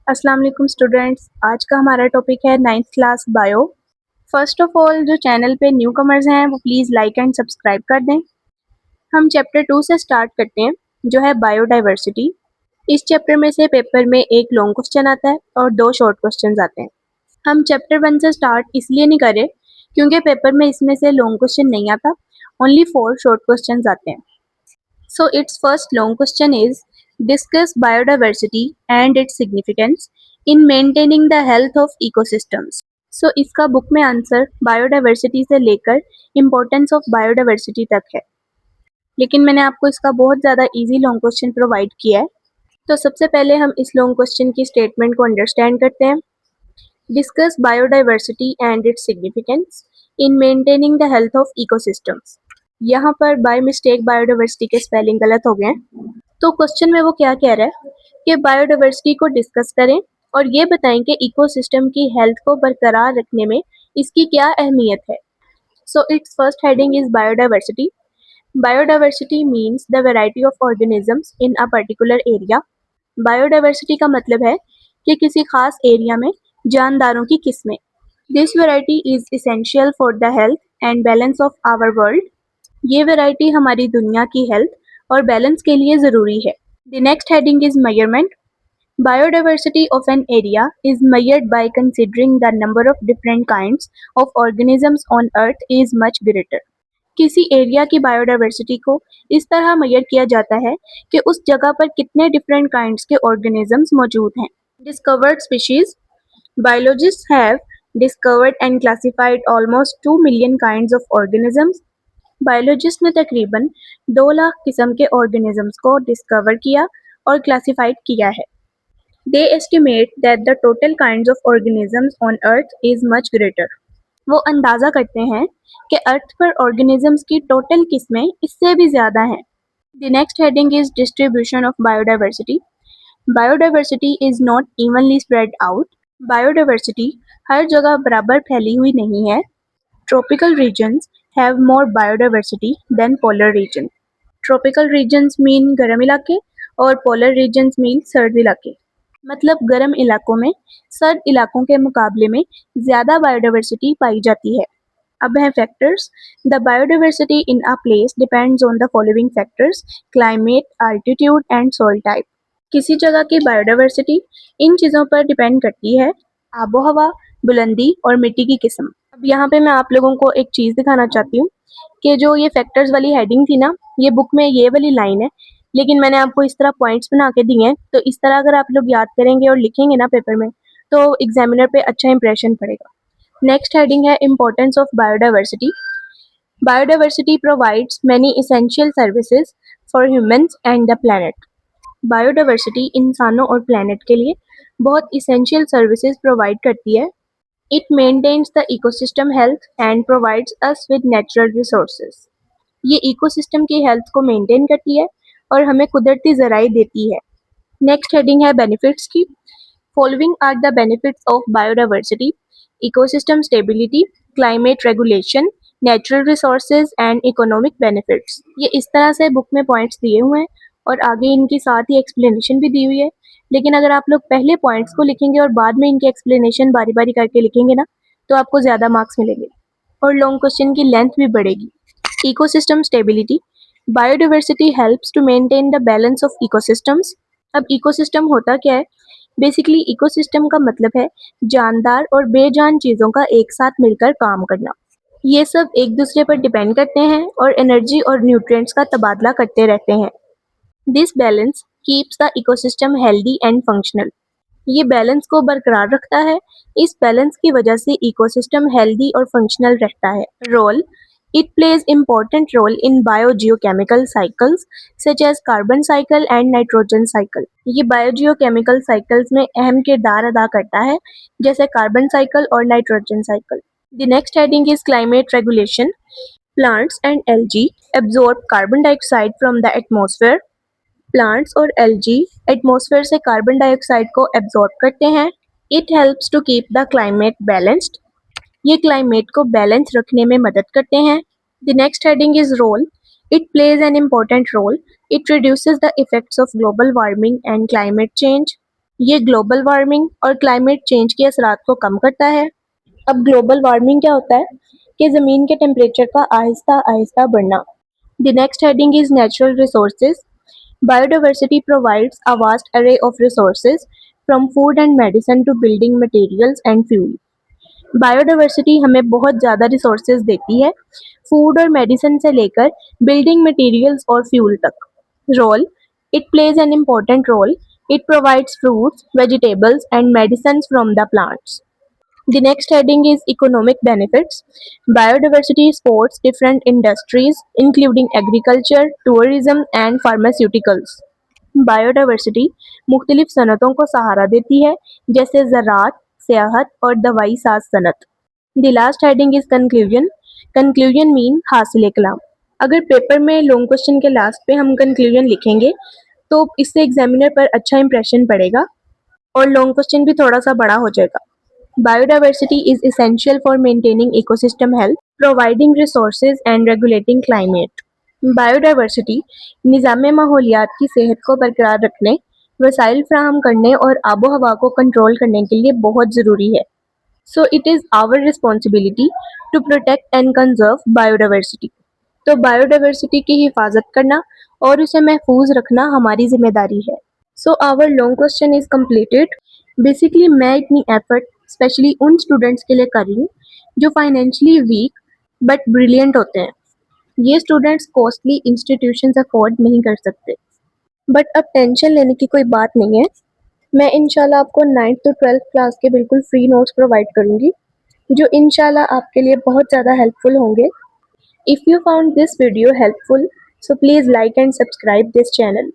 अस्सलाम वालेकुम स्टूडेंट्स। आज का हमारा टॉपिक है 9th class bio. First of all जो चैनल पे न्यू कमर्स हैं वो प्लीज़ लाइक एंड सब्सक्राइब कर दें। हम चैप्टर 2 से स्टार्ट करते हैं जो है बायोडाइवर्सिटी। इस चैप्टर में से पेपर में एक लॉन्ग क्वेश्चन आता है और 2 शॉर्ट क्वेश्चंस आते हैं। हम चैप्टर 1 से स्टार्ट इसलिए नहीं कर रहे क्योंकि पेपर में इसमें से लॉन्ग क्वेश्चन नहीं आता, ओनली 4 शॉर्ट क्वेश्चंस आते हैं। So its first long question is discuss biodiversity and its significance in maintaining the health of ecosystems. So इसका बुक में आंसर बायोडाइवर्सिटी से लेकर इम्पोर्टेंस ऑफ बायोडाइवर्सिटी तक है, लेकिन मैंने आपको इसका बहुत ज़्यादा इजी लॉन्ग क्वेश्चन प्रोवाइड किया है। तो सबसे पहले हम इस लॉन्ग क्वेश्चन की स्टेटमेंट को अंडरस्टैंड करते हैं। Discuss biodiversity and its significance in maintaining the health of ecosystems. यहाँ पर बाय मिस्टेक बायोडाइवर्सिटी के स्पेलिंग गलत हो गए हैं। तो क्वेश्चन में वो क्या कह रहा है कि बायोडाइवर्सिटी को डिस्कस करें और ये बताएं कि इकोसिस्टम की हेल्थ को बरकरार रखने में इसकी क्या अहमियत है। So it's first heading is biodiversity. Biodiversity means the variety of organisms in a particular area. Biodiversity का मतलब है कि किसी खास एरिया में जानदारों की किस्में। This variety is essential for the health and balance of our world. ये वैरायटी हमारी दुनिया की हेल्थ और बैलेंस के लिए ज़रूरी है। The next heading is measurement. Biodiversity of an area is measured by considering the number of different kinds of organisms on earth is much greater. किसी एरिया की बायोडाइवर्सिटी को इस तरह मेजर किया जाता है कि उस जगह पर कितने डिफरेंट काइंड्स के ऑर्गेनिजम्स मौजूद हैं। Discovered species. Biologists have discovered and classified almost 2 million kinds of organisms. Biologist ने तकरीबन 2 लाख किस्म के ऑर्गेनिजम्स को डिस्कवर किया और क्लासिफाइड किया है। They estimate that the total kinds of organisms on earth is much greater. वो अंदाज़ा करते हैं कि अर्थ पर ऑर्गेनिजम्स की टोटल किस्में इससे भी ज़्यादा हैं। The next heading is distribution of biodiversity. Biodiversity is not evenly spread out. Biodiversity हर जगह बराबर फैली हुई नहीं है। Tropical regions have more biodiversity than polar regions. Tropical regions mean गर्म इलाके और polar regions mean सर्द इलाके। मतलब गर्म इलाकों में सर्द इलाकों के मुकाबले में ज़्यादा बायोडाइवर्सिटी पाई जाती है। अब हैं factors. The biodiversity in a place depends on the following factors: climate, altitude and soil type. किसी जगह की बायोडाइवर्सिटी इन चीज़ों पर डिपेंड करती है: आबो हवा, बुलंदी और मिट्टी की किस्म। अब यहाँ पे मैं आप लोगों को एक चीज़ दिखाना चाहती हूँ कि जो ये फैक्टर्स वाली हेडिंग थी ना, ये बुक में ये वाली लाइन है, लेकिन मैंने आपको इस तरह पॉइंट्स बना के दिए हैं। तो इस तरह अगर आप लोग याद करेंगे और लिखेंगे ना पेपर में, तो एग्जामिनर पे अच्छा इंप्रेशन पड़ेगा। नेक्स्ट हेडिंग है importance of biodiversity. Biodiversity provides many essential services for humans and the planet. Biodiversity इंसानों और प्लैनेट के लिए बहुत इसेंशियल सर्विसेज प्रोवाइड करती है। It maintains the ecosystem health and provides us with natural resources. ये ecosystem की हेल्थ को मेंटेन करती है और हमें कुदरती ज़राए देती है। नेक्स्ट हेडिंग है बेनिफिट्स की। Following are the benefits of biodiversity: ecosystem stability, climate regulation, natural resources and economic benefits. ये इस तरह से बुक में पॉइंट्स दिए हुए हैं और आगे इनकी साथ ही एक्सप्लेनेशन भी दी हुई है। लेकिन अगर आप लोग पहले पॉइंट्स को लिखेंगे और बाद में इनकी एक्सप्लेनेशन बारी बारी करके लिखेंगे ना, तो आपको ज़्यादा मार्क्स मिलेंगे और लॉन्ग क्वेश्चन की लेंथ भी बढ़ेगी। Ecosystem stability. Biodiversity helps to maintain the balance of ecosystems. अब इकोसिस्टम होता क्या है? बेसिकली इकोसिस्टम का मतलब है जानदार और बेजान चीज़ों का एक साथ मिलकर काम करना। ये सब एक दूसरे पर डिपेंड करते हैं और एनर्जी और न्यूट्रिएंट्स का तबादला करते रहते हैं। This balance keeps the ecosystem healthy and functional. ये बैलेंस को बरकरार रखता है। इस बैलेंस की वजह से इकोसिस्टम हेल्दी और फंक्शनल रहता है। Role. It plays important role in biogeochemical cycles such as carbon cycle and nitrogen cycle. ये biogeochemical cycles में अहम किरदार अदा करता है, जैसे कार्बन साइकिल और nitrogen cycle. The next heading is climate regulation. Plants and algae absorb carbon dioxide from the atmosphere. Plants और एल्गी एटमॉस्फेयर से कार्बन डाइऑक्साइड को एब्जॉर्ब करते हैं। It helps to keep the climate balanced. ये climate को balance रखने में मदद करते हैं। The next heading is role. It plays an important role. It reduces the effects of global warming and climate change. ये ग्लोबल वार्मिंग और climate change के असरात को कम करता है। अब ग्लोबल वार्मिंग क्या होता है कि ज़मीन के टेम्परेचर का आहिस्ता आहिस्ता बढ़ना। The next heading is natural resources. Biodiversity provides a vast array of resources from food and medicine to building materials and fuel. Biodiversity हमें बहुत ज़्यादा रिसोर्सेज देती है, फूड और मेडिसिन से लेकर बिल्डिंग मटेरियल्स और फ्यूल तक। Role, it plays an important role, it provides fruits, vegetables and medicine from the plants. The next heading is economic benefits. Biodiversity supports different industries, including agriculture, tourism, and pharmaceuticals. Biodiversity मुख्तलिफ सनतों को सहारा देती है, जैसे ज़राअत, सियाहत और दवाई साज सनत। The last heading is conclusion. Conclusion mean हासिल कलाम। अगर पेपर में लॉन्ग क्वेश्चन के लास्ट पे हम कंक्लूजन लिखेंगे तो इससे एग्जामिनर पर अच्छा इंप्रेशन पड़ेगा और लॉन्ग क्वेश्चन भी थोड़ा सा बड़ा हो जाएगा। Biodiversity is essential for maintaining ecosystem health, providing resources and regulating climate. Biodiversity निज़ाम माहौलियात की सेहत को बरकरार रखने, वसाइल फ्राहम करने और आबो हवा को कंट्रोल करने के लिए बहुत ज़रूरी है। So it is our responsibility to protect and conserve biodiversity. तो बायोडाइवर्सिटी की हिफाजत करना और उसे महफूज रखना हमारी जिम्मेदारी है। So our long question is completed. Basically मैं इतनी एफर्ट स्पेशली उन स्टूडेंट्स के लिए कर रही हूँ जो फाइनेंशियली वीक बट ब्रिलियंट होते हैं। ये स्टूडेंट्स कॉस्टली इंस्टीट्यूशंस अफोर्ड नहीं कर सकते, बट अब टेंशन लेने की कोई बात नहीं है। मैं इंशाल्लाह आपको 9th to 12th क्लास के बिल्कुल फ्री नोट्स प्रोवाइड करूँगी जो इंशाल्लाह आपके लिए बहुत ज़्यादा हेल्पफुल होंगे। If you found this video helpful, so please like and subscribe this channel.